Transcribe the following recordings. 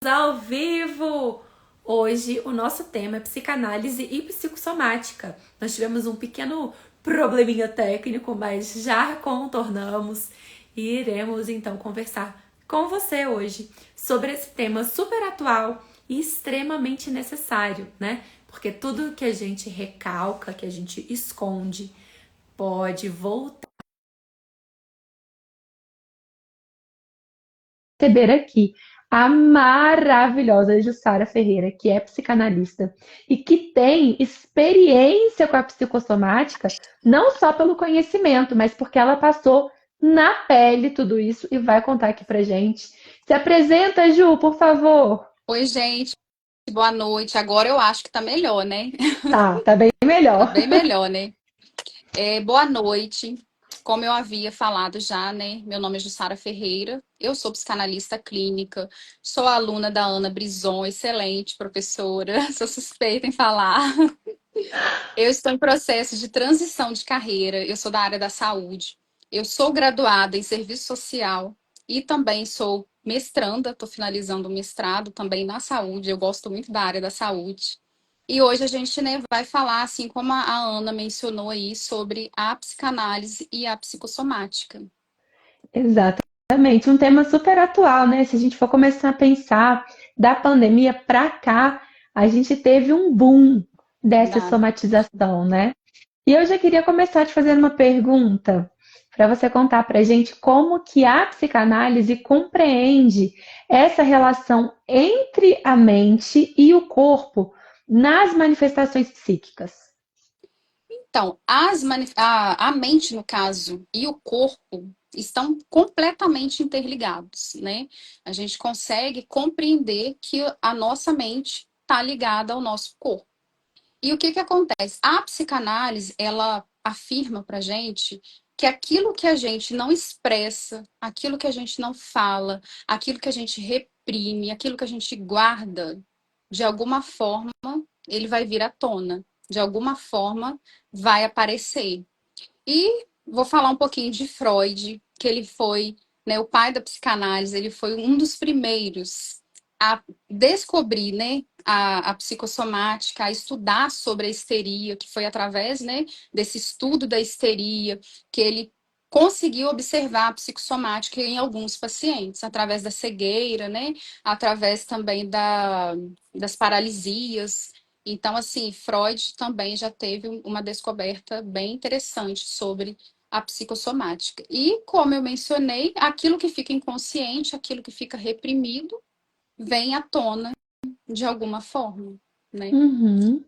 Ao vivo! Hoje o nosso tema é psicanálise e psicossomática. Nós tivemos um pequeno probleminha técnico, mas já contornamos e iremos então conversar com você hoje sobre esse tema super atual e extremamente necessário, né? Porque tudo que a gente recalca, que a gente esconde, pode voltar. Receber aqui a maravilhosa Jussara Ferreira, que é psicanalista e que tem experiência com a psicossomática, não só pelo conhecimento, mas porque ela passou na pele tudo isso e vai contar aqui pra gente. Se apresenta, Ju, por favor. Oi, gente, boa noite. Agora eu acho que tá melhor, né? Tá bem Tá melhor. bem melhor, né? Boa noite. Como eu havia falado já, né? Meu nome é Jussara Ferreira. Eu sou psicanalista clínica, sou aluna da Ana Brison, excelente professora, sou suspeita em falar. Eu estou em processo de transição de carreira, eu sou da área da saúde. Eu sou graduada em serviço social e também sou mestranda, estou finalizando o mestrado também na saúde, eu gosto muito da área da saúde. E hoje a gente, né, vai falar, assim como a Ana mencionou aí, sobre a psicanálise e a psicossomática. Exatamente, um tema super atual, né? Se a gente for começar a pensar da pandemia para cá, a gente teve um boom dessa Verdade. somatização, né? E eu já queria começar te fazendo uma pergunta para você contar para a gente como que a psicanálise compreende essa relação entre a mente e o corpo nas manifestações psíquicas. Então, a mente, no caso, e o corpo estão completamente interligados, né? A gente consegue compreender que a nossa mente está ligada ao nosso corpo. E o que que acontece? A psicanálise, ela afirma pra gente que aquilo que a gente não expressa, aquilo que a gente não fala, aquilo que a gente reprime, aquilo que a gente guarda, de alguma forma, ele vai vir à tona. De alguma forma, vai aparecer. E vou falar um pouquinho de Freud, que ele foi, né, o pai da psicanálise, ele foi um dos primeiros a descobrir, né, a psicossomática, a estudar sobre a histeria, que foi através, né, desse estudo da histeria que ele conseguiu observar a psicossomática em alguns pacientes, através da cegueira, né, através também das paralisias. Então, assim, Freud também já teve uma descoberta bem interessante sobre a psicossomática. E, como eu mencionei, aquilo que fica inconsciente, aquilo que fica reprimido, vem à tona de alguma forma, né? Uhum.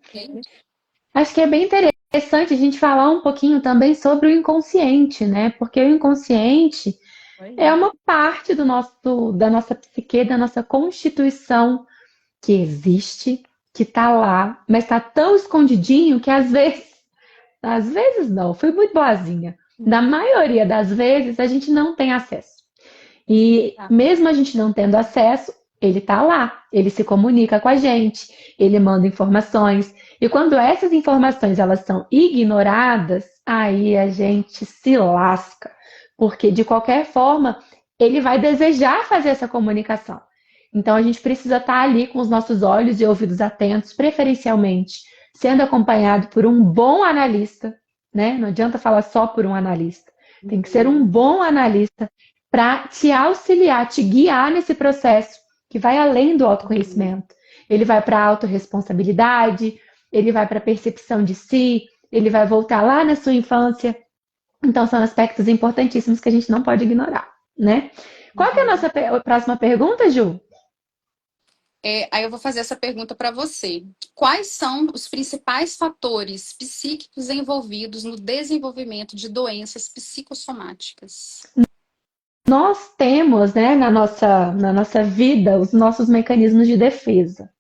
Acho que é bem interessante a gente falar um pouquinho também sobre o inconsciente, né? Porque o inconsciente é uma parte da nossa psique, da nossa constituição que existe, que tá lá, mas tá tão escondidinho que às vezes não, fui muito boazinha. Na maioria das vezes a gente não tem acesso. E Tá. mesmo a gente não tendo acesso, ele está lá, ele se comunica com a gente, ele manda informações. E quando essas informações elas são ignoradas, aí a gente se lasca, porque de qualquer forma ele vai desejar fazer essa comunicação. Então a gente precisa estar ali com os nossos olhos e ouvidos atentos, preferencialmente sendo acompanhado por um bom analista, né? Não adianta falar só por um analista. Tem que ser um Uhum. bom analista para te auxiliar, te guiar nesse processo que vai além do Uhum. autoconhecimento. Ele vai para a autorresponsabilidade, ele vai para a percepção de si, ele vai voltar lá na sua infância. Então, são aspectos importantíssimos que a gente não pode ignorar, né? Qual que é a Uhum. nossa próxima pergunta, Ju? Aí eu vou fazer essa pergunta para você. Quais são os principais fatores psíquicos envolvidos no desenvolvimento de doenças psicossomáticas? Nós temos, né, na nossa vida, os nossos mecanismos de defesa.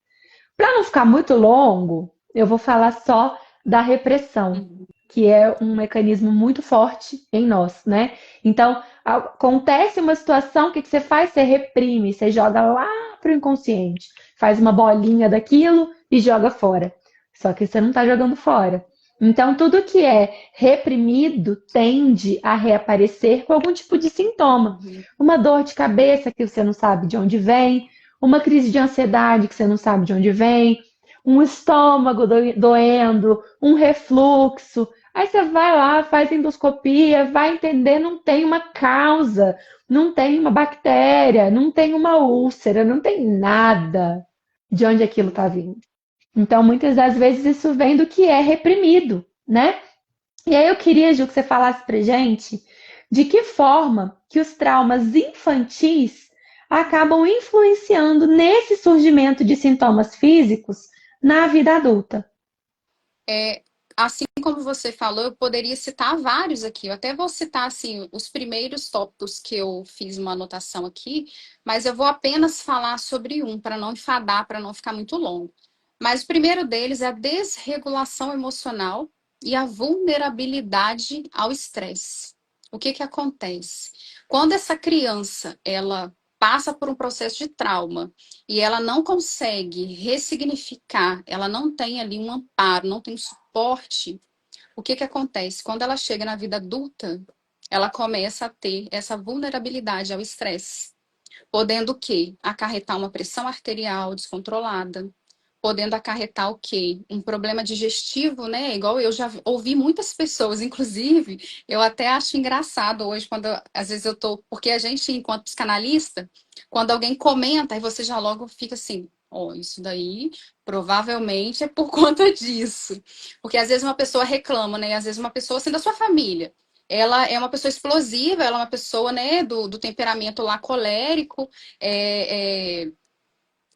Para não ficar muito longo, eu vou falar só da repressão, Uhum. que é um mecanismo muito forte em nós, né? Então, acontece uma situação, o que você faz? Você reprime, você joga lá pro inconsciente, faz uma bolinha daquilo e joga fora. Só que você não está jogando fora. Então, tudo que é reprimido tende a reaparecer com algum tipo de sintoma. Uhum. Uma dor de cabeça que você não sabe de onde vem, uma crise de ansiedade que você não sabe de onde vem, um estômago doendo, um refluxo. Aí você vai lá, faz endoscopia, vai entender, não tem uma causa, não tem uma bactéria, não tem uma úlcera, não tem nada de onde aquilo está vindo. Então, muitas das vezes isso vem do que é reprimido, né? E aí eu queria, Ju, que você falasse pra gente de que forma que os traumas infantis acabam influenciando nesse surgimento de sintomas físicos na vida adulta. É, assim como você falou, eu poderia citar vários aqui. Eu até vou citar assim os primeiros tópicos que eu fiz uma anotação aqui, mas eu vou apenas falar sobre um para não enfadar, para não ficar muito longo. Mas o primeiro deles é a desregulação emocional e a vulnerabilidade ao estresse. O que que acontece? Quando essa criança, ela passa por um processo de trauma e ela não consegue ressignificar, ela não tem ali um amparo, não tem um suporte, o que que acontece? Quando ela chega na vida adulta, ela começa a ter essa vulnerabilidade ao estresse, podendo o quê? Acarretar uma pressão arterial descontrolada, podendo acarretar o quê? Um problema digestivo, né? Igual eu já ouvi muitas pessoas, inclusive, eu até acho engraçado hoje, quando às vezes eu tô. Porque a gente, enquanto psicanalista, quando alguém comenta, aí você já logo fica assim. Ó, isso daí provavelmente é por conta disso. Porque às vezes uma pessoa reclama, né? Às vezes uma pessoa assim da sua família. Ela é uma pessoa explosiva, ela é uma pessoa, né, do temperamento lá colérico,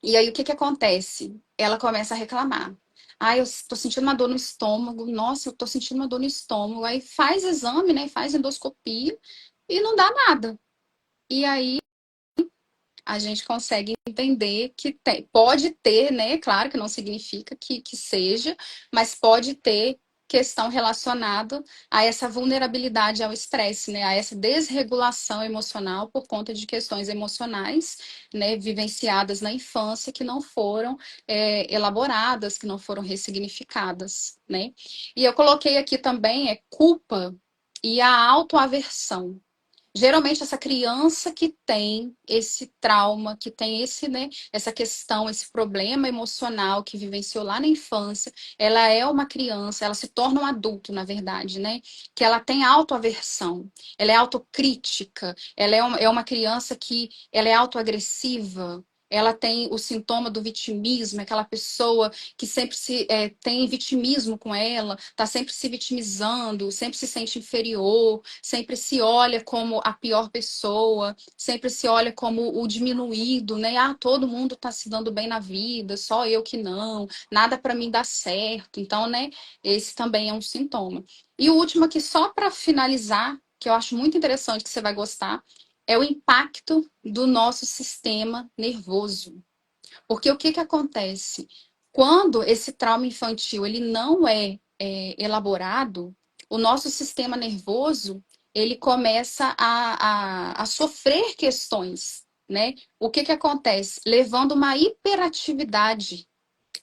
e aí, o que que acontece? Ela começa a reclamar. Ah, eu tô sentindo uma dor no estômago. Nossa, eu tô sentindo uma dor no estômago. Aí faz exame, né? Faz endoscopia e não dá nada. E aí a gente consegue entender que pode ter, né? Claro que não significa que seja, mas pode ter questão relacionada a essa vulnerabilidade ao estresse, né? A essa desregulação emocional por conta de questões emocionais, né? Vivenciadas na infância que não foram elaboradas, que não foram ressignificadas, né? E eu coloquei aqui também culpa e a autoaversão. Geralmente essa criança que tem esse trauma, que tem esse, né, essa questão, esse problema emocional que vivenciou lá na infância, ela é uma criança, ela se torna um adulto, na verdade, né? Que ela tem autoaversão, ela é autocrítica, ela é uma criança que ela é autoagressiva. Ela tem o sintoma do vitimismo, aquela pessoa que sempre tem vitimismo com ela, está sempre se vitimizando, sempre se sente inferior, sempre se olha como a pior pessoa, sempre se olha como o diminuído, né? Ah, todo mundo está se dando bem na vida, só eu que não, nada para mim dá certo. Então, né, esse também é um sintoma. E o último aqui, só para finalizar, que eu acho muito interessante, que você vai gostar, é o impacto do nosso sistema nervoso. Porque o que que acontece? Quando esse trauma infantil ele não é elaborado, o nosso sistema nervoso ele começa a sofrer questões, né? O que que acontece? Levando uma hiperatividade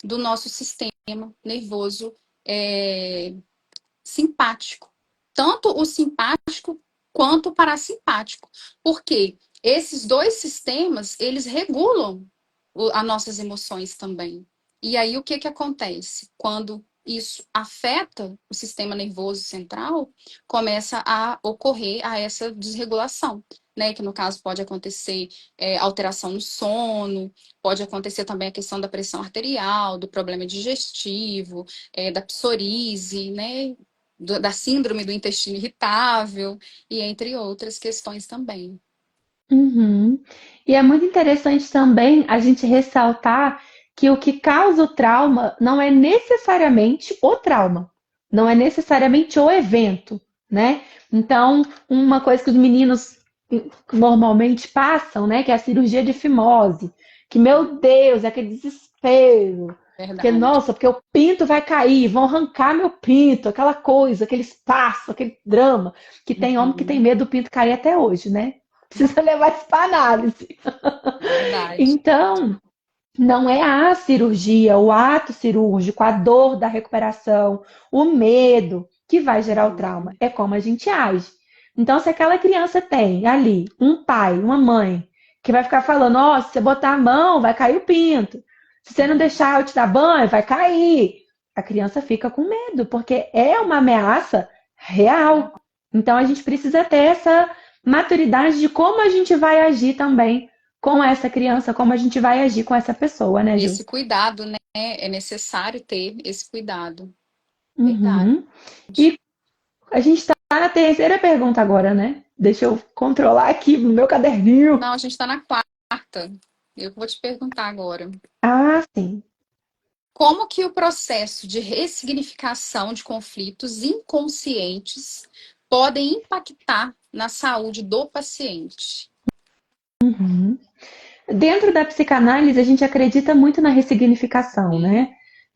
do nosso sistema nervoso é, simpático. Tanto o simpático quanto o parasimpático. Porque esses dois sistemas, eles regulam as nossas emoções também. E aí, o que que acontece? Quando isso afeta o sistema nervoso central, começa a ocorrer essa desregulação, né? Que no caso pode acontecer alteração no sono, pode acontecer também a questão da pressão arterial, do problema digestivo, da psoríase, né? Da síndrome do intestino irritável, e entre outras questões também. Uhum. E é muito interessante também a gente ressaltar que o que causa o trauma não é necessariamente o trauma, não é necessariamente o evento, né? Então, uma coisa que os meninos normalmente passam, né, que é a cirurgia de fimose, que, meu Deus, é aquele desespero. Porque, Verdade. nossa, porque o pinto vai cair, vão arrancar meu pinto, aquela coisa, aquele espaço, aquele drama, que tem homem que tem Uhum. medo do pinto cair até hoje, né? Precisa levar isso para análise. Verdade. Então, não é a cirurgia, o ato cirúrgico, a dor da recuperação, o medo que vai gerar o trauma, Uhum. é como a gente age. Então, se aquela criança tem ali um pai, uma mãe que vai ficar falando, ó, se você botar a mão, vai cair o pinto. Se você não deixar eu te dar banho, vai cair. A criança fica com medo, porque é uma ameaça real. Então a gente precisa ter essa maturidade de como a gente vai agir também com essa criança, como a gente vai agir com essa pessoa, né, Ju? Esse cuidado, né? É necessário ter esse cuidado. Verdade. Uhum. E a gente está na terceira pergunta agora, né? Deixa eu controlar aqui no meu caderninho. Não, a gente está na quarta. Eu vou te perguntar agora. Ah, sim. Como que o processo de ressignificação de conflitos inconscientes podem impactar na saúde do paciente? Uhum. Dentro da psicanálise, a gente acredita muito na ressignificação, né?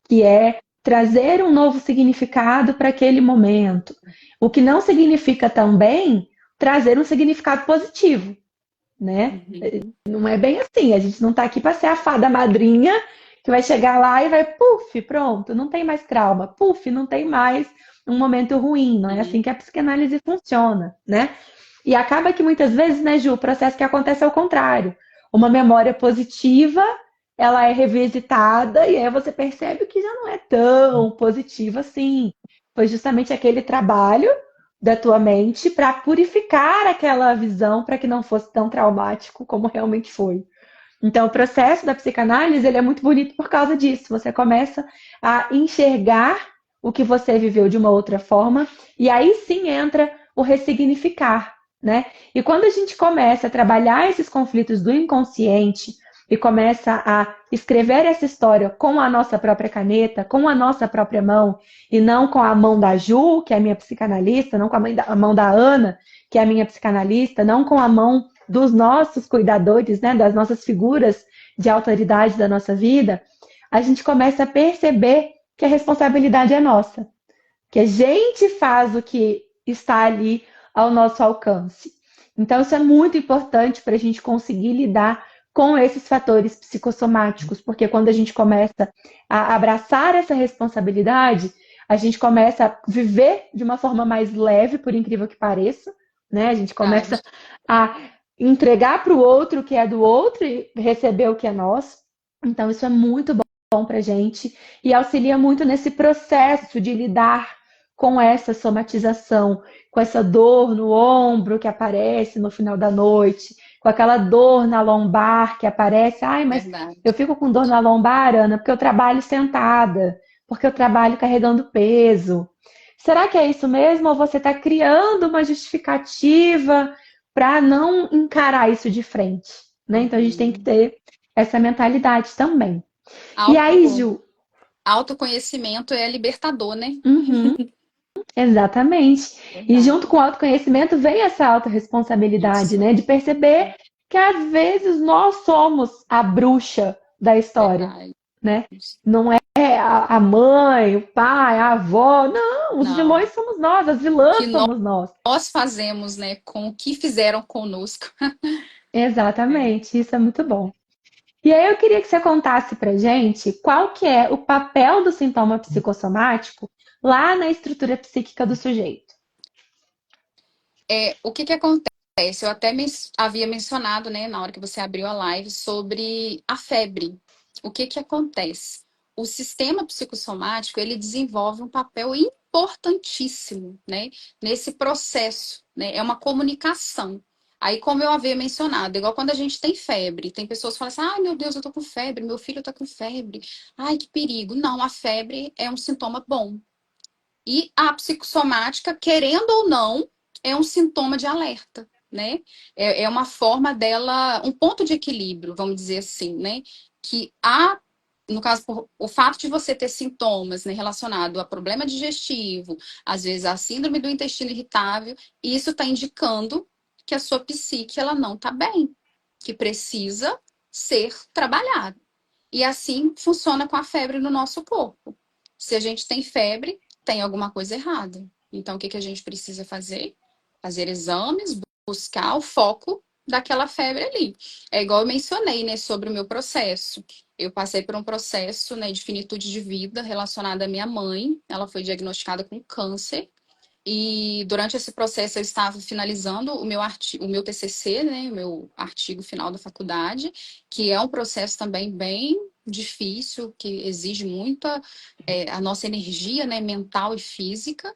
Que é trazer um novo significado para aquele momento. O que não significa também trazer um significado positivo, né? Uhum. Não é bem assim. A gente não está aqui para ser a fada madrinha que vai chegar lá e vai, puf, pronto, não tem mais trauma, puf, não tem mais um momento ruim. Não é assim Uhum. que a psicanálise funciona, né? E acaba que muitas vezes, né, Ju, o processo que acontece é o contrário. Uma memória positiva, ela é revisitada e aí você percebe que já não é tão positiva assim. Foi justamente aquele trabalho da tua mente para purificar aquela visão para que não fosse tão traumático como realmente foi. Então, o processo da psicanálise ele é muito bonito por causa disso. Você começa a enxergar o que você viveu de uma outra forma e aí sim entra o ressignificar, né? E quando a gente começa a trabalhar esses conflitos do inconsciente e começa a escrever essa história com a nossa própria caneta, com a nossa própria mão, e não com a mão da Ju, que é a minha psicanalista, não com a mão da Ana, que é a minha psicanalista, não com a mão dos nossos cuidadores, né, das nossas figuras de autoridade da nossa vida, a gente começa a perceber que a responsabilidade é nossa, que a gente faz o que está ali ao nosso alcance. Então, isso é muito importante para a gente conseguir lidar com esses fatores psicossomáticos, porque quando a gente começa a abraçar essa responsabilidade, a gente começa a viver de uma forma mais leve, por incrível que pareça, né? A gente começa Verdade. a entregar para o outro o que é do outro e receber o que é nosso. Então, isso é muito bom para a gente e auxilia muito nesse processo de lidar com essa somatização, com essa dor no ombro que aparece no final da noite, com aquela dor na lombar que aparece. Ai, mas Verdade. eu fico com dor na lombar, Ana, porque eu trabalho sentada, porque eu trabalho carregando peso. Será que é isso mesmo? Ou você está criando uma justificativa para não encarar isso de frente, né? Então a gente tem que Uhum. ter essa mentalidade também. E aí, Auto, Ju, autoconhecimento é libertador, né? uhum, exatamente. E Verdade. junto com o autoconhecimento vem essa autorresponsabilidade, Isso. né? De perceber que às vezes nós somos a bruxa da história, Verdade. né? Não é a mãe, o pai, a avó. Não, os Não. vilões somos nós, as O vilãs que somos nós. nós fazemos, né, com o que fizeram conosco. É. Exatamente, isso é muito bom. E aí eu queria que você contasse pra gente qual que é o papel do sintoma psicossomático lá na estrutura psíquica do sujeito. O que que acontece? Eu até havia mencionado, né, na hora que você abriu a live, sobre a febre. O que que acontece? O sistema psicossomático, ele desenvolve um papel importantíssimo, né, nesse processo, né? É uma comunicação. Aí, como eu havia mencionado, igual quando a gente tem febre, tem pessoas que falam assim: ai meu Deus, eu tô com febre, meu filho tá com febre, ai que perigo. Não, a febre é um sintoma bom. E a psicossomática, querendo ou não, é um sintoma de alerta, né? É uma forma dela, um ponto de equilíbrio, vamos dizer assim, né? Que no caso, o fato de você ter sintomas, né, relacionado a problema digestivo, às vezes a síndrome do intestino irritável, isso está indicando que a sua psique ela não está bem, que precisa ser trabalhada. E assim funciona com a febre no nosso corpo. Se a gente tem febre, tem alguma coisa errada. Então, o que que a gente precisa fazer? Fazer exames, buscar o foco daquela febre ali. É igual eu mencionei, né, sobre o meu processo. Eu passei por um processo, né, de finitude de vida relacionado à minha mãe. Ela foi diagnosticada com câncer. E durante esse processo eu estava finalizando o meu TCC, né, o meu artigo final da faculdade, que é um processo também bem difícil, que exige muita a nossa energia, né, mental e física.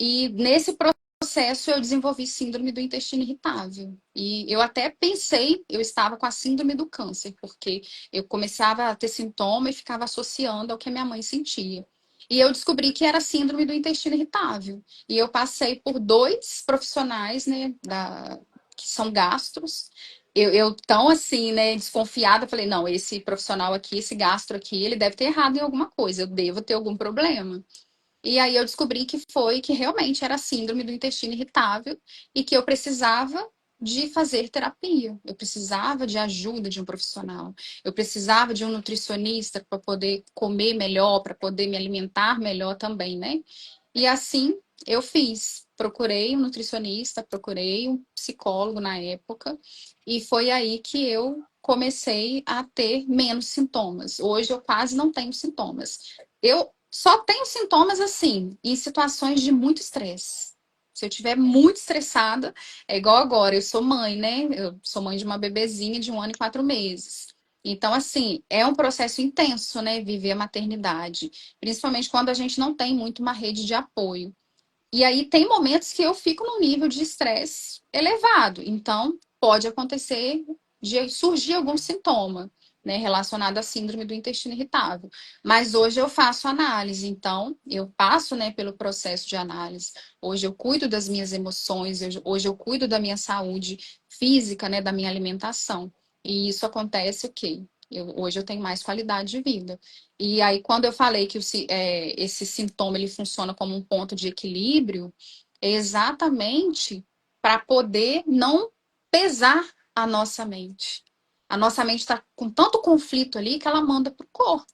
E nesse processo eu desenvolvi síndrome do intestino irritável. E eu até pensei, eu estava com a síndrome do câncer, porque eu começava a ter sintoma e ficava associando ao que a minha mãe sentia. E eu descobri que era síndrome do intestino irritável. E eu passei por dois profissionais, né, que são gastros. Eu tão assim, né, desconfiada, falei, não, esse profissional aqui, esse gastro aqui, ele deve ter errado em alguma coisa, eu devo ter algum problema. E aí eu descobri que realmente era síndrome do intestino irritável e que eu precisava de fazer terapia. Eu precisava de ajuda de um profissional. Eu precisava de um nutricionista para poder comer melhor, para poder me alimentar melhor também, né? E assim eu fiz. Procurei um nutricionista, procurei um psicólogo na época, e foi aí que eu comecei a ter menos sintomas. Hoje eu quase não tenho sintomas. Eu só tenho sintomas assim, em situações de muito estresse. Se eu estiver muito estressada, é igual agora, eu sou mãe, né? Eu sou mãe de uma bebezinha de 1 ano e 4 meses. Então, assim, é um processo intenso, né? Viver a maternidade. Principalmente quando a gente não tem muito uma rede de apoio. E aí tem momentos que eu fico num nível de estresse elevado. Então, pode acontecer de surgir algum sintoma, né, relacionado à síndrome do intestino irritável. Mas hoje eu faço análise, então eu passo, né, pelo processo de análise. Hoje eu cuido das minhas emoções, hoje eu cuido da minha saúde física, né, da minha alimentação. E isso acontece o quê? Hoje eu tenho mais qualidade de vida. E aí, quando eu falei que esse sintoma ele funciona como um ponto de equilíbrio, é exatamente para poder não pesar a nossa mente. A nossa mente está com tanto conflito ali que ela manda para o corpo.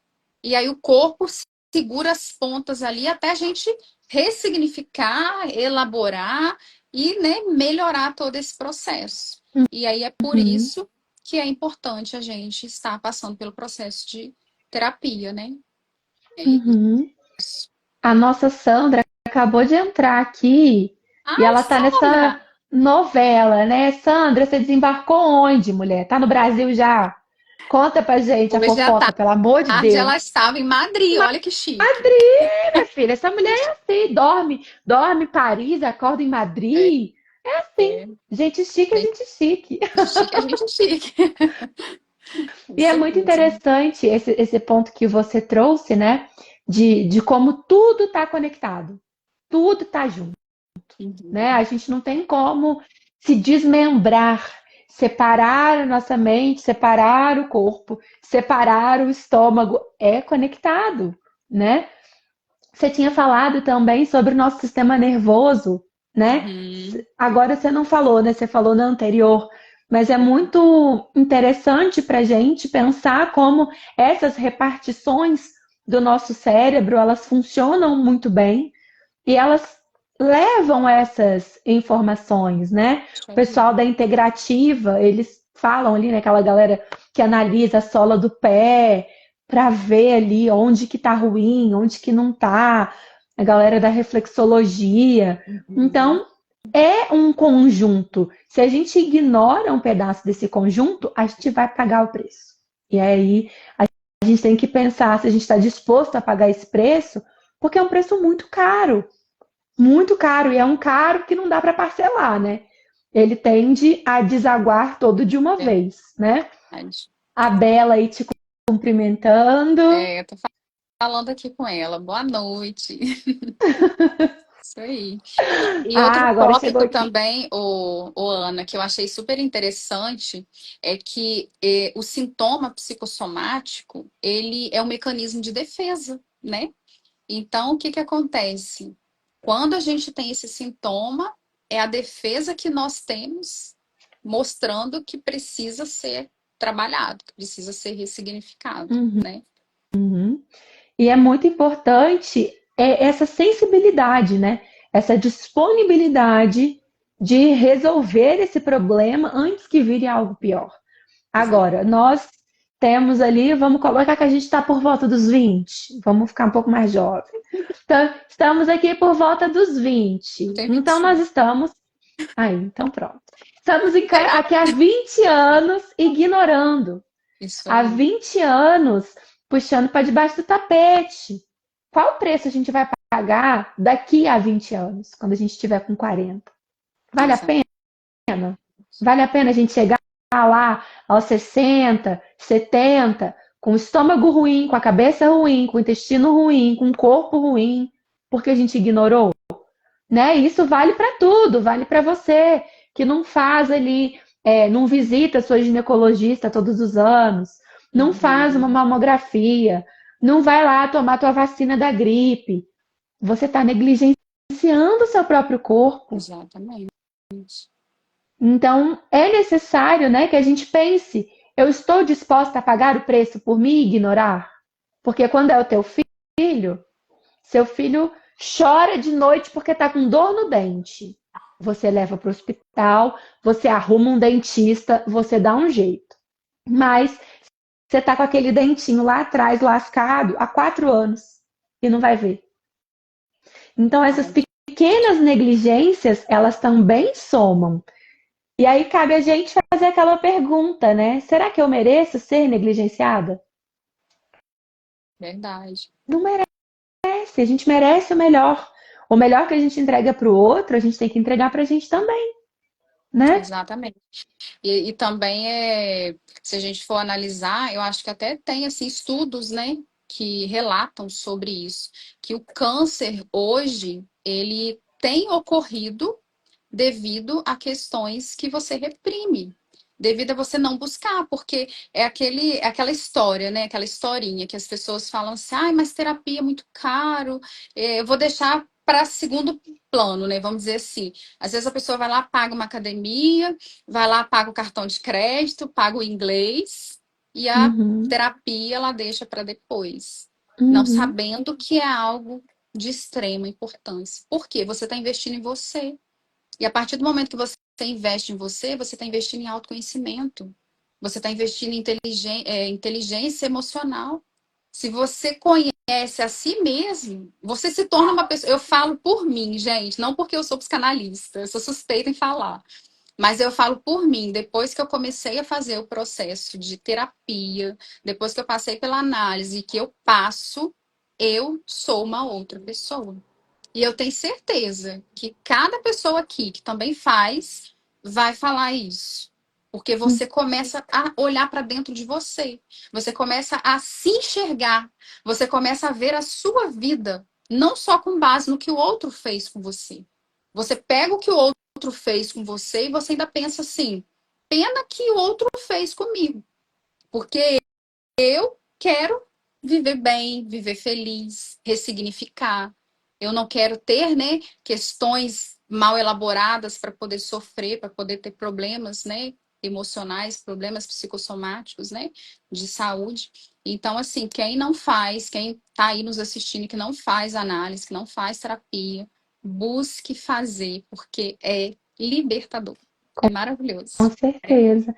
E aí o corpo segura as pontas ali até a gente ressignificar, elaborar e, né, melhorar todo esse processo. E aí é por Uhum, isso que é importante a gente estar passando pelo processo de terapia, né? É uhum. isso. A nossa Sandra acabou de entrar aqui e Ai, ela tá nessa Sandra! novela, né? Sandra, você desembarcou onde, mulher? Tá no Brasil já? Conta pra gente a Hoje à fofoca, pelo amor de tarde Deus. ela estava em Madrid, olha que chique. Madrid, minha filha, essa mulher é assim, dorme em Paris, acorda em Madrid. É assim, É, gente chique é bem gente chique. chique, a gente é chique. E é Isso muito mesmo. interessante esse ponto que você trouxe, né? De como tudo está conectado, tudo está junto, né? Uhum. A gente não tem como se desmembrar, separar a nossa mente, separar o corpo, separar o estômago. É conectado, né? Você tinha falado também sobre o nosso sistema nervoso, né? Uhum. Agora você não falou, né? Você falou na anterior, mas é muito interessante para a gente pensar como essas repartições do nosso cérebro elas funcionam muito bem e elas levam essas informações, né? O Show de pessoal da bola. integrativa, eles falam ali, né? Aquela galera que analisa a sola do pé para ver ali onde que tá ruim, onde que não tá. A galera da reflexologia. Uhum. Então, é um conjunto. Se a gente ignora um pedaço desse conjunto, a gente vai pagar o preço. E aí a gente tem que pensar se a gente está disposto a pagar esse preço, porque é um preço muito caro, e é um caro que não dá para parcelar, né? Ele tende a desaguar todo de uma vez, né? Verdade. A Bela aí te cumprimentando. É, eu tô falando aqui com ela. Boa noite. Isso aí. E Ah, outro agora chegou tópico aqui. também, Ana, que eu achei super interessante, é que o sintoma psicossomático, ele é um mecanismo de defesa, né? Então, o que que acontece? Quando a gente tem esse sintoma, é a defesa que nós temos mostrando que precisa ser trabalhado, que precisa ser ressignificado, né? E é muito importante essa sensibilidade, né? Essa disponibilidade de resolver esse problema antes que vire algo pior. Exato. Agora, nós temos ali, vamos colocar que a gente está por volta dos 20, vamos ficar um pouco mais jovem. Estamos aqui por volta dos 20. Tem Então, 25. nós estamos. Aí, então pronto. Estamos aqui há 20 anos ignorando. Isso Há aí. 20 anos puxando para debaixo do tapete. Qual preço a gente vai pagar daqui a 20 anos, quando a gente estiver com 40? Vale a Exato. pena? Vale a pena a gente chegar lá aos 60, 70, com o estômago ruim, com a cabeça ruim, com o intestino ruim, com o corpo ruim, porque a gente ignorou? Né? Isso vale para tudo, vale para você que não faz ali, não visita sua ginecologista todos os anos, não faz uma Uhum. mamografia, não vai lá tomar tua vacina da gripe. Você está negligenciando o seu próprio corpo. Exatamente. Então, é necessário, né, que a gente pense: eu estou disposta a pagar o preço por me ignorar? Porque quando é o teu filho, seu filho chora de noite porque está com dor no dente. Você leva para o hospital, você arruma um dentista, você dá um jeito. Mas você está com aquele dentinho lá atrás, lascado, há 4 anos e não vai ver. Então, essas Verdade. pequenas negligências, elas também somam. E aí cabe a gente fazer aquela pergunta, né? Será que eu mereço ser negligenciada? Verdade. Não merece. A gente merece o melhor. O melhor que a gente entrega para o outro, a gente tem que entregar para a gente também, né? Exatamente. E também se a gente for analisar, eu acho que até tem assim, estudos, né, que relatam sobre isso, que o câncer hoje, ele tem ocorrido devido a questões que você reprime, devido a você não buscar, porque é aquela história, né? Aquela historinha que as pessoas falam assim, ai, mas terapia é muito caro, eu vou deixar para segundo plano, né? Vamos dizer assim. Às vezes a pessoa vai lá, paga uma academia, vai lá, paga o cartão de crédito, paga o inglês, e a Uhum, terapia ela deixa para depois, não uhum, sabendo que é algo de extrema importância. Por quê? Você está investindo em você. E a partir do momento que você investe em você, você está investindo em autoconhecimento. Você está investindo em inteligência emocional. Se você conhece a si mesmo, você se torna uma pessoa. Eu falo por mim, gente, não porque eu sou psicanalista, eu sou suspeita em falar. Mas eu falo por mim, depois que eu comecei a fazer o processo de terapia, depois que eu passei pela análise que eu passo, eu sou uma outra pessoa. E eu tenho certeza que cada pessoa aqui que também faz vai falar isso. Porque você começa a olhar para dentro de você. Você começa a se enxergar. Você começa a ver a sua vida, não só com base no que o outro fez com você. Você pega o que o outro fez com você e você ainda pensa assim: pena que o outro fez comigo. Porque eu quero viver bem, viver feliz, ressignificar. Eu não quero ter, né, questões mal elaboradas para poder sofrer, para poder ter problemas, né, emocionais, problemas psicossomáticos, né, de saúde. Então, assim, quem não faz, quem está aí nos assistindo, que não faz análise, que não faz terapia, busque fazer, porque é libertador, é com maravilhoso. certeza.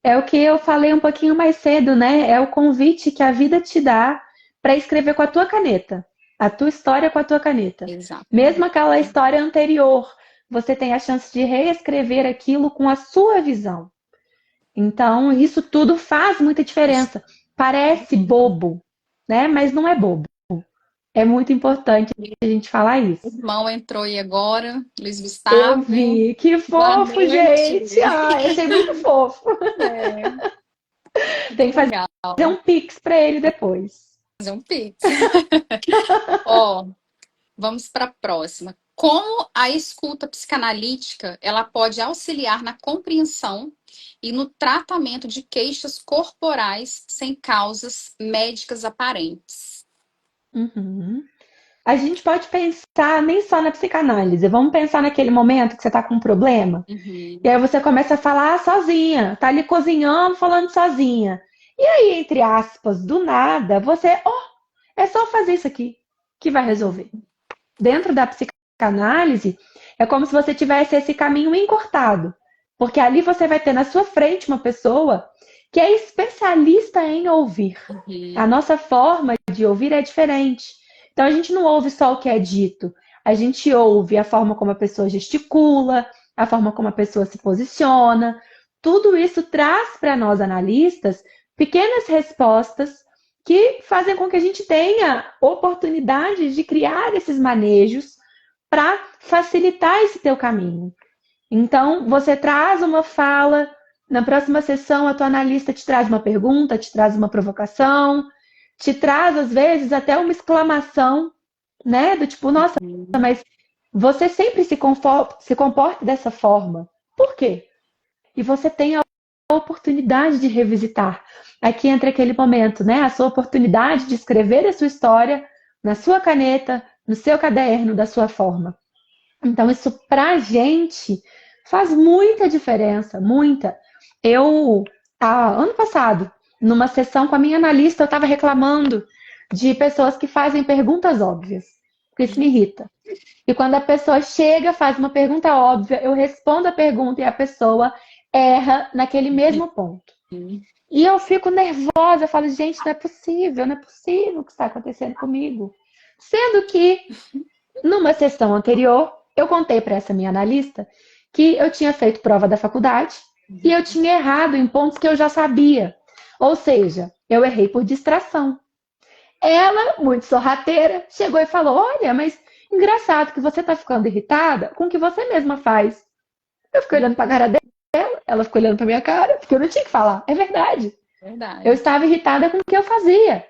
É o que eu falei um pouquinho mais cedo, né? É o convite que a vida te dá para escrever com a tua caneta, a tua história com a tua caneta. Mesmo Exatamente. aquela história anterior, você tem a chance de reescrever aquilo com a sua visão. Então, isso tudo faz muita diferença. Parece bobo, né? Mas não é bobo. É muito importante a gente falar O isso. irmão entrou aí agora, Luiz Eu Gustavo. vi, que Boa fofo, noite. gente. Ai, achei muito fofo. É, Tem que fazer legal. um pix para ele depois. Fazer um pix. Ó, vamos para a próxima. Como a escuta psicanalítica ela pode auxiliar na compreensão e no tratamento de queixas corporais sem causas médicas aparentes? Uhum. A gente pode pensar nem só na psicanálise, vamos pensar naquele momento que você está com um problema, e Uhum. aí você começa a falar sozinha, tá ali cozinhando, falando sozinha. E aí, entre aspas, do nada, você, é só fazer isso aqui que vai resolver. Uhum. Dentro da psicanálise, é como se você tivesse esse caminho encurtado, porque ali você vai ter na sua frente uma pessoa que é especialista em ouvir. A Uhum. nossa forma de ouvir é diferente. Então a gente não ouve só o que é dito, a gente ouve a forma como a pessoa gesticula, a forma como a pessoa se posiciona. Tudo isso traz para nós analistas pequenas respostas que fazem com que a gente tenha oportunidade de criar esses manejos para facilitar esse teu caminho. Então, você traz uma fala, na próxima sessão a tua analista te traz uma pergunta, te traz uma provocação, te traz às vezes até uma exclamação, né, do tipo, nossa, Uhum. mas você sempre se comporta dessa forma. Por quê? E você tem a oportunidade de revisitar. Aqui entra aquele momento, né? A sua oportunidade de escrever a sua história na sua caneta, no seu caderno, da sua forma. Então, isso pra gente faz muita diferença, muita. Eu, ano passado, numa sessão com a minha analista, eu estava reclamando de pessoas que fazem perguntas óbvias, porque isso me irrita. E quando a pessoa chega, faz uma pergunta óbvia, eu respondo a pergunta e a pessoa erra naquele mesmo ponto. E eu fico nervosa, eu falo, gente, não é possível o que está acontecendo comigo. Sendo que, numa sessão anterior, eu contei para essa minha analista que eu tinha feito prova da faculdade e eu tinha errado em pontos que eu já sabia. Ou seja, eu errei por distração. Ela, muito sorrateira, chegou e falou: Olha, mas engraçado que você tá ficando irritada com o que você mesma faz. Eu fiquei olhando pra cara dela, ela ficou olhando pra minha cara, porque eu não tinha que falar. É verdade. Eu Verdade. estava irritada com o que eu fazia.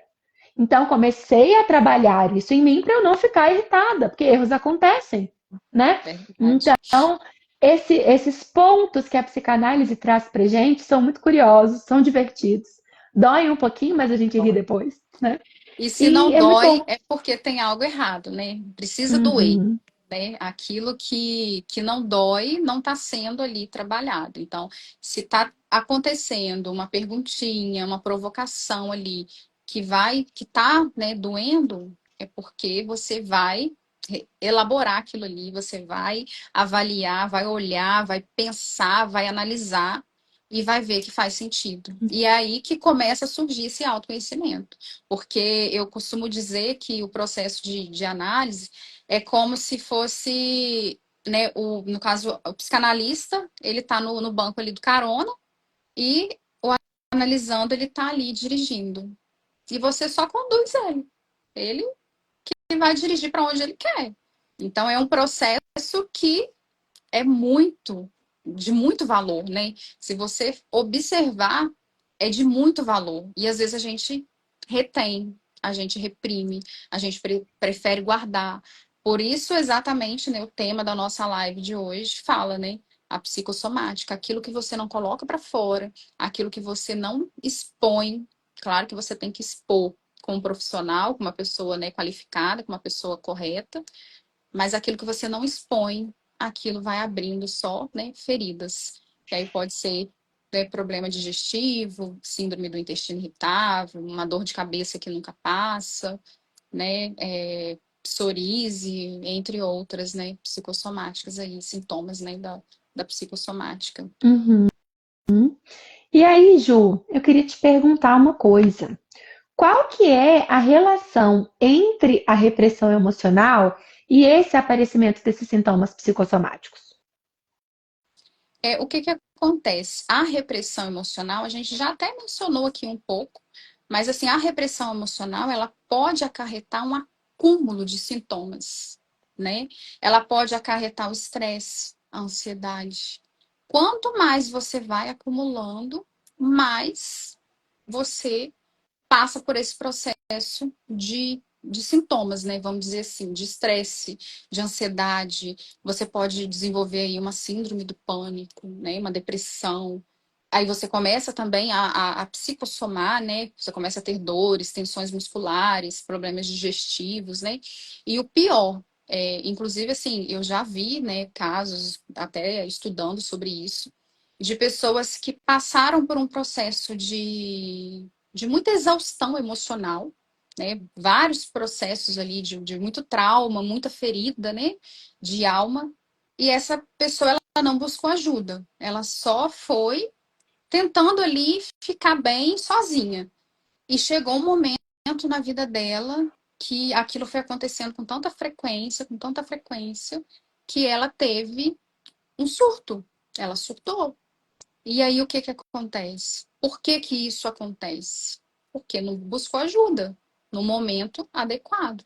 Então, comecei a trabalhar isso em mim para eu não ficar irritada, porque erros acontecem, né? Verdade. Então, esses pontos que a psicanálise traz pra gente são muito curiosos, são divertidos. Doem um pouquinho, mas a gente ri depois, né? E se E não é muito dói, bom. é porque tem algo errado, né? Precisa doer, Uhum. né? Aquilo que não dói não está sendo ali trabalhado. Então, se está acontecendo uma perguntinha, uma provocação ali que tá, né, doendo, é porque você vai elaborar aquilo ali, você vai avaliar, vai olhar, vai pensar, vai analisar e vai ver que faz sentido. E é aí que começa a surgir esse autoconhecimento. Porque eu costumo dizer que o processo de análise é como se fosse, né, no caso, o psicanalista, ele está no banco ali do carona e o analisando, ele está ali dirigindo. E você só conduz ele. Ele que vai dirigir para onde ele quer. Então, é um processo que é de muito valor, né? Se você observar, é de muito valor. E às vezes a gente retém, a gente reprime, a gente prefere guardar. Por isso, exatamente, né, o tema da nossa live de hoje fala, né? A psicossomática, aquilo que você não coloca para fora, aquilo que você não expõe. Claro que você tem que expor com um profissional, com uma pessoa, né, qualificada, com uma pessoa correta, mas aquilo que você não expõe, aquilo vai abrindo só, né, feridas. Que aí pode ser, né, problema digestivo, síndrome do intestino irritável, uma dor de cabeça que nunca passa, né, psoríase, entre outras, né, psicossomáticas aí, sintomas, né, da psicossomática. Uhum. E aí, Ju, eu queria te perguntar uma coisa. Qual que é a relação entre a repressão emocional e esse aparecimento desses sintomas psicossomáticos? O que acontece? A repressão emocional, a gente já até mencionou aqui um pouco, mas assim, a repressão emocional, ela pode acarretar um acúmulo de sintomas, né? Ela pode acarretar o estresse, a ansiedade. Quanto mais você vai acumulando, mais você passa por esse processo de sintomas, né? Vamos dizer assim, de estresse, de ansiedade. Você pode desenvolver aí uma síndrome do pânico, né? Uma depressão. Aí você começa também a psicossomar, né? Você começa a ter dores, tensões musculares, problemas digestivos, né? E o pior, inclusive assim, eu já vi, né, casos, até estudando sobre isso, de pessoas que passaram por um processo de muita exaustão emocional, né? Vários processos ali de muito trauma, muita ferida, né? De alma. E essa pessoa, ela não buscou ajuda. Ela só foi tentando ali ficar bem sozinha. E chegou um momento na vida dela que aquilo foi acontecendo com tanta frequência, que ela teve um surto. Ela surtou. E aí o que que acontece? Por que que isso acontece? Porque não buscou ajuda no momento adequado.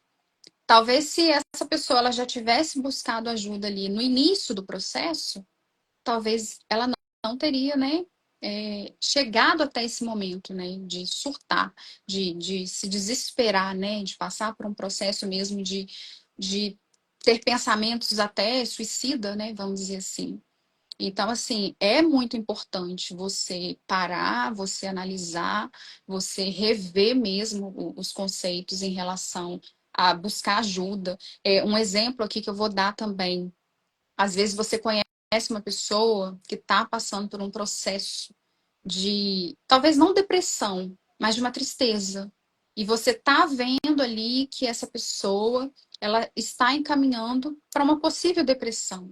Talvez se essa pessoa ela já tivesse buscado ajuda ali no início do processo, talvez ela não teria, né, chegado até esse momento, né, de surtar, de se desesperar, né, de passar por um processo mesmo de ter pensamentos até suicida, né, vamos dizer assim. Então, assim, é muito importante você parar, você analisar, você rever mesmo os conceitos em relação a buscar ajuda. Um exemplo aqui que eu vou dar também. Às vezes você conhece uma pessoa que está passando por um processo de, talvez não depressão, mas de uma tristeza. E você está vendo ali que essa pessoa, ela está encaminhando para uma possível depressão.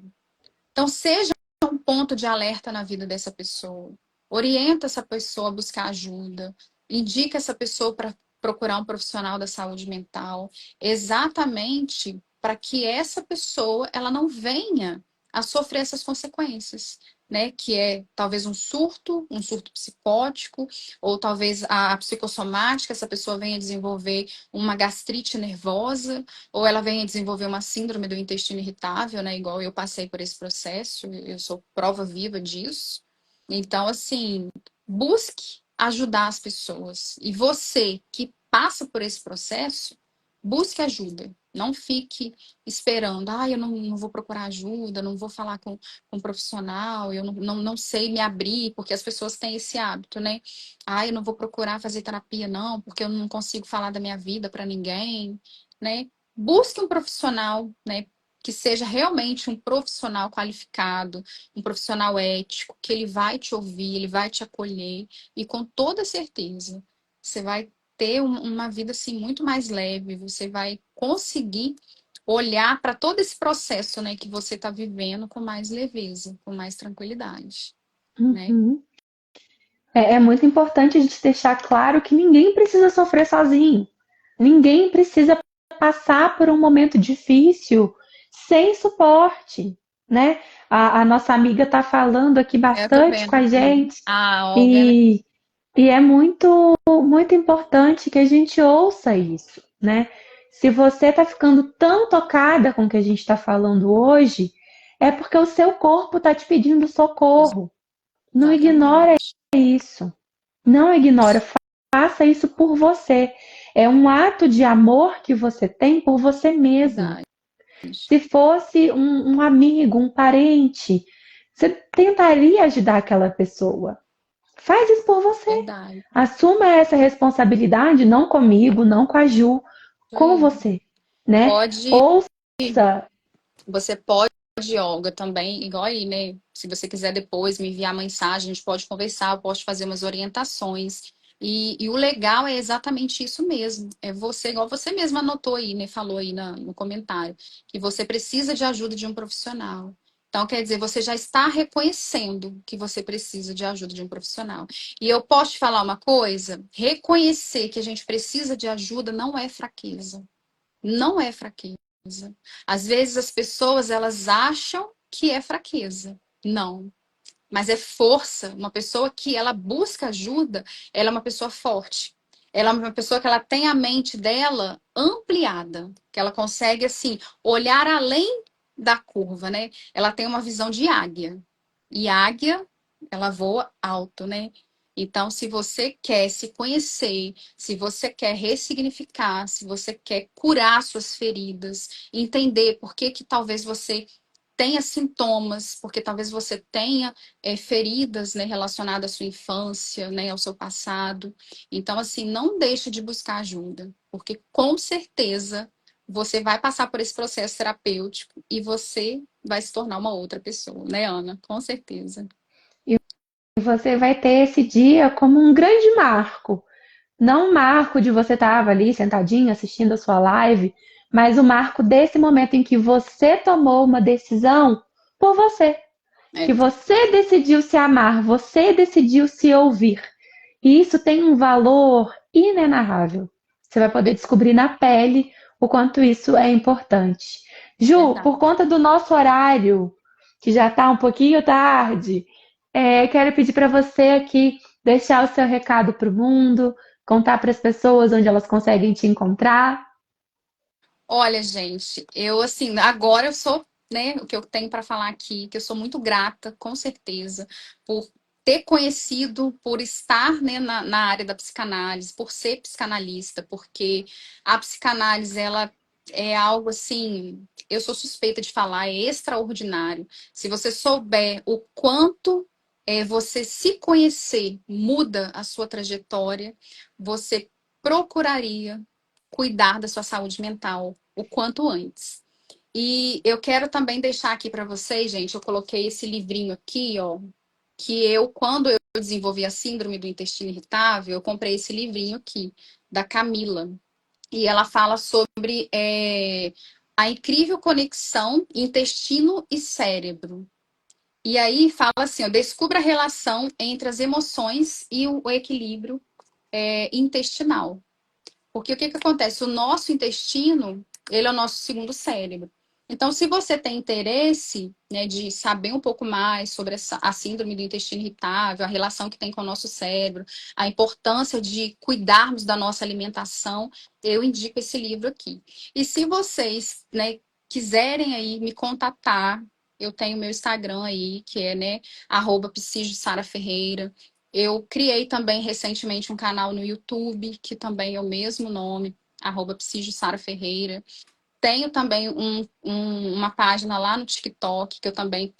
Então, seja um ponto de alerta na vida dessa pessoa. Orienta essa pessoa a buscar ajuda. Indica essa pessoa para procurar um profissional da saúde mental, exatamente para que essa pessoa ela não venha a sofrer essas consequências, né? Que é talvez um surto psicótico, ou talvez a psicossomática, essa pessoa venha desenvolver uma gastrite nervosa, ou ela venha desenvolver uma síndrome do intestino irritável, né? Igual eu passei por esse processo, eu sou prova viva disso. Então, assim, busque ajudar as pessoas. E você que passa por esse processo, busque ajuda. Não fique esperando, eu não vou procurar ajuda, não vou falar com um profissional, eu não sei me abrir, porque as pessoas têm esse hábito, né? Eu não vou procurar fazer terapia, não, porque eu não consigo falar da minha vida para ninguém, né? Busque um profissional, né? Que seja realmente um profissional qualificado, um profissional ético, que ele vai te ouvir, ele vai te acolher, e com toda certeza você vai ter uma vida assim muito mais leve, você vai conseguir olhar para todo esse processo, né, que você está vivendo com mais leveza, com mais tranquilidade, né? Uhum. É muito importante a gente deixar claro que ninguém precisa sofrer sozinho. Ninguém precisa passar por um momento difícil sem suporte, né? A nossa amiga está falando aqui Eu tô bastante com vendo a aqui gente a Olga, né? e, e é muito importante que a gente ouça isso, né? Se você está ficando tão tocada com o que a gente está falando hoje, é porque o seu corpo está te pedindo socorro. Não ignora Exatamente. isso. Não ignora, faça isso por você. É um ato de amor que você tem por você mesmo. Verdade, Se fosse um amigo, um parente, você tentaria ajudar aquela pessoa. Faz isso por você. verdade. Assuma essa responsabilidade, não comigo, não com a Ju, Isso com aí. você, né? Pode, Ouça. você pode, Olga, também, igual aí, né? Se você quiser depois me enviar mensagem, a gente pode conversar, eu posso fazer umas orientações. E o legal é exatamente isso mesmo. É você, igual você mesma anotou aí, né? Falou aí no comentário, que você precisa de ajuda de um profissional. Então, quer dizer, você já está reconhecendo que você precisa de ajuda de um profissional. E eu posso te falar uma coisa? Reconhecer que a gente precisa de ajuda não é fraqueza. Não é fraqueza. Às vezes as pessoas elas acham que é fraqueza. Não, mas é força. Uma pessoa que ela busca ajuda, ela é uma pessoa forte. Ela é uma pessoa que ela tem a mente dela ampliada, que ela consegue assim olhar além da curva, né? Ela tem uma visão de águia. E águia, ela voa alto, né? Então, se você quer se conhecer, se você quer ressignificar, se você quer curar suas feridas, entender por que que talvez você tenha sintomas, porque talvez você tenha feridas, né, relacionadas à sua infância, né, ao seu passado. Então, assim, não deixe de buscar ajuda, porque com certeza você vai passar por esse processo terapêutico e você vai se tornar uma outra pessoa, né, Ana? Com certeza. E você vai ter esse dia como um grande marco. Não o marco de você estar ali sentadinho assistindo a sua live, mas o marco desse momento em que você tomou uma decisão por você. Que É, você decidiu se amar, você decidiu se ouvir. E isso tem um valor inenarrável. Você vai poder descobrir na pele o quanto isso é importante. Ju, por Verdade. conta do nosso horário, que já está um pouquinho tarde, quero pedir para você aqui deixar o seu recado para o mundo, contar para as pessoas onde elas conseguem te encontrar. Olha, gente, eu assim, agora eu sou, né, o que eu tenho para falar aqui, que eu sou muito grata, com certeza, por ter conhecido, por estar, né, na área da psicanálise, por ser psicanalista, porque a psicanálise, ela é algo assim, eu sou suspeita de falar, é extraordinário. Se você souber o quanto você se conhecer muda a sua trajetória, você procuraria cuidar da sua saúde mental o quanto antes. E eu quero também deixar aqui para vocês, gente, eu coloquei esse livrinho aqui, ó, que quando eu desenvolvi a síndrome do intestino irritável, eu comprei esse livrinho aqui, da Camila. E ela fala sobre a incrível conexão intestino e cérebro. E aí fala assim, ó, descubra a relação entre as emoções e o equilíbrio intestinal. Porque o que que acontece? O nosso intestino, ele é o nosso segundo cérebro. Então, se você tem interesse, né, de saber um pouco mais sobre a síndrome do intestino irritável, a relação que tem com o nosso cérebro, a importância de cuidarmos da nossa alimentação, eu indico esse livro aqui. E se vocês, né, quiserem aí me contatar, eu tenho meu Instagram aí, que é, né, @psígio_sara_ferreira. Eu criei também recentemente um canal no YouTube, que também é o mesmo nome, @psígio_sara_ferreira. Tenho também uma página lá no TikTok, que eu também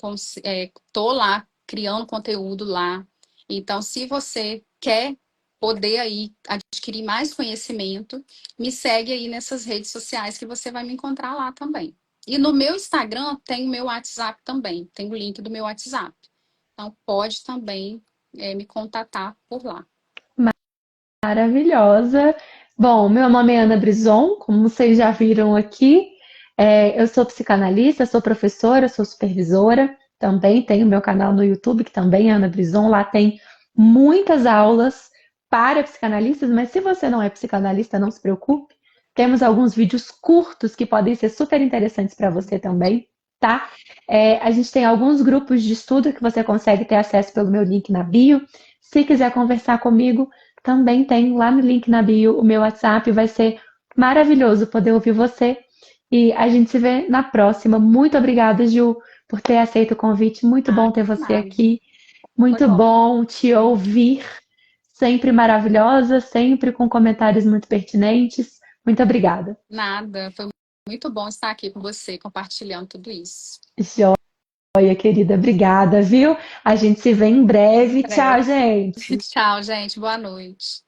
tô lá criando conteúdo lá. Então, se você quer poder aí adquirir mais conhecimento, me segue aí nessas redes sociais que você vai me encontrar lá também. E no meu Instagram tem o meu WhatsApp também, tem o link do meu WhatsApp. Então, pode também me contatar por lá. Maravilhosa. Bom, meu nome é Ana Brison, como vocês já viram aqui. Eu sou psicanalista, sou professora, sou supervisora. Também tenho meu canal no YouTube, que também é Ana Brison. Lá tem muitas aulas para psicanalistas, mas se você não é psicanalista, não se preocupe. Temos alguns vídeos curtos que podem ser super interessantes para você também, tá? A gente tem alguns grupos de estudo que você consegue ter acesso pelo meu link na bio. Se quiser conversar comigo, também tem lá no link na bio o meu WhatsApp. Vai ser maravilhoso poder ouvir você. E a gente se vê na próxima. Muito obrigada, Ju, por ter aceito o convite. Muito Ah, bom ter você nada. aqui. Foi Muito ótimo. bom te ouvir. Sempre maravilhosa, sempre com comentários muito pertinentes. Muito obrigada. Nada. Foi muito bom estar aqui com você, compartilhando tudo isso. Joia, querida. Obrigada, viu? A gente se vê em breve. Tchau, Breve. gente. Tchau, gente. Boa noite.